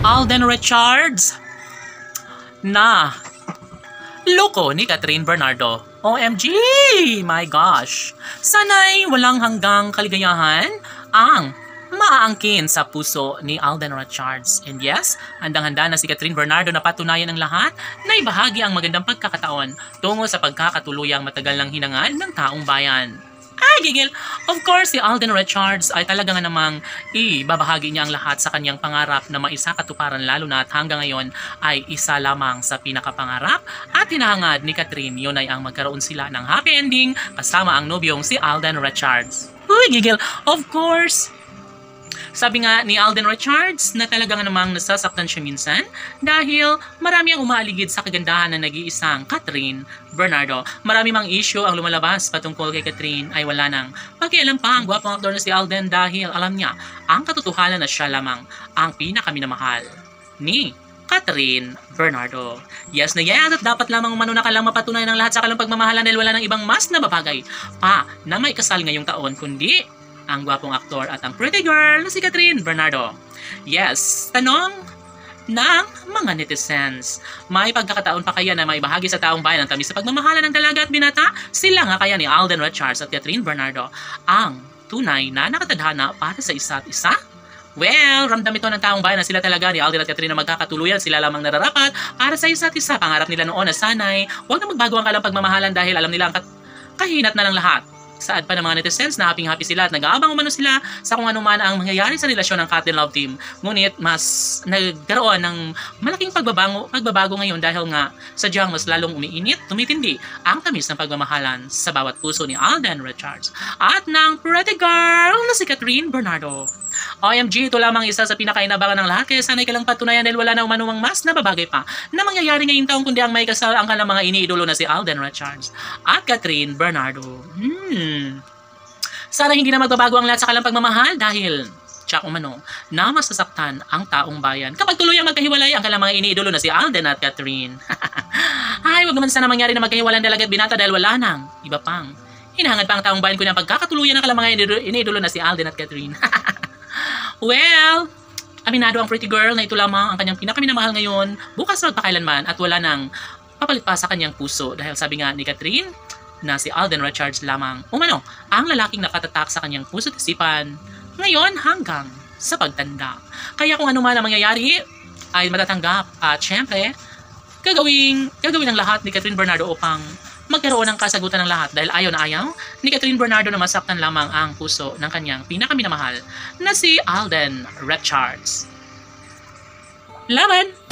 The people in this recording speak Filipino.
Alden Richards na loko ni Catherine Bernardo. OMG! My gosh! Sana'y walang hanggang kaligayahan ang maaangkin sa puso ni Alden Richards. And yes, handang-handa na si Catherine Bernardo na patunayan ang lahat na ibahagi ang magandang pagkakataon tungo sa pagkakatuluyang matagal ng hinangad ng taong bayan. Ay, gigil! Of course, si Alden Richards ay talaga nga namang ibabahagi niya ang lahat sa kanyang pangarap na maisakatuparan, lalo na at hanggang ngayon ay isa lamang sa pinakapangarap at hinahangad ni Catherine. Yun ay ang magkaroon sila ng happy ending kasama ang nobyong si Alden Richards. Uy, gigil! Of course! Sabi nga ni Alden Richards na talaga nga namang nasasaktan siya minsan dahil marami ang umaaligid sa kagandahan ng nag-iisang Catherine Bernardo. Marami mang issue ang lumalabas patungkol kay Catherine ay wala nang pakialam pa ang gwapong aktor na si Alden dahil alam niya ang katotohanan na siya lamang ang pinakaminamahal ni Catherine Bernardo. Yes na yes, at dapat lamang umano na kalang mapatunayan ng lahat sa kalang pagmamahalan dahil wala nang ibang mas na babagay pa na may kasal ngayong taon kundi ang gwapong aktor at ang pretty girl na si Catherine Bernardo. Yes, tanong ng mga netizens. May pagkakataon pa kaya na maibahagi sa taong bayan ang tamis sa pagmamahalan ng dalaga at binata? Sila nga kaya ni Alden Richards at Catherine Bernardo ang tunay na nakatadhana para sa isa't isa? Well, ramdam ito ng taong bayan na sila talaga ni Alden at Catherine na magkakatuluyan. Sila lamang nararapat para sa isa't isa. Pangarap nila noon na sanay huwag na magbago ang kalang pagmamahalan dahil alam nila ang kahinat na ng lahat. Saad pa ng mga netizens na happy sila at nag-aabang umano sila sa kung ano man ang mangyayari sa relasyon ng Cat and Love team. Ngunit mas nagkaroon ng malaking pagbabago ngayon dahil nga sadyang mas lalong umiinit, tumitindi ang tamis ng pagmamahalan sa bawat puso ni Alden Richards at ng pretty girl na si Catherine Bernardo. OMG, ito lamang isa sa pinakainabangan ng lahat kaya sana'y kalang patunayan dahil wala na umanumang mas na babagay pa na mangyayari ngayong taong kundi ang may kasal ang kanilang mga iniidolo na si Alden Richards at Catherine Bernardo. Sana hindi na magbabago ang lahat sa kalang pagmamahal dahil tsak umano na masasaktan ang taong bayan kapag tuluyang magkahiwalay ang kanilang mga iniidolo na si Alden at Catherine. Ay, wag naman sana mangyari na magkahiwalay ang dalaga at binata dahil wala nang iba pang hinahangad pa ang taong bayan ko ng pagkakatuluyan ng kanilang mga iniidolo na si Alden at Catherine. Well, aminado ang pretty girl na ito lamang ang kanyang pinakaminamahal ngayon, bukas magpakailanman at wala nang papalit pa sa kanyang puso dahil sabi nga ni Catherine na si Alden Richards lamang umano ang lalaking nakatatak sa kanyang puso at isipan ngayon hanggang sa pagtanda. Kaya kung ano man ang mangyayari ay matatanggap at syempre gagawin ang lahat ni Catherine Bernardo upang magkaroon ng kasagutan ng lahat dahil ayaw na ayaw ni Catherine Bernardo na masaktan lamang ang puso ng kanyang pinakaminamahal na si Alden Richards. Laban!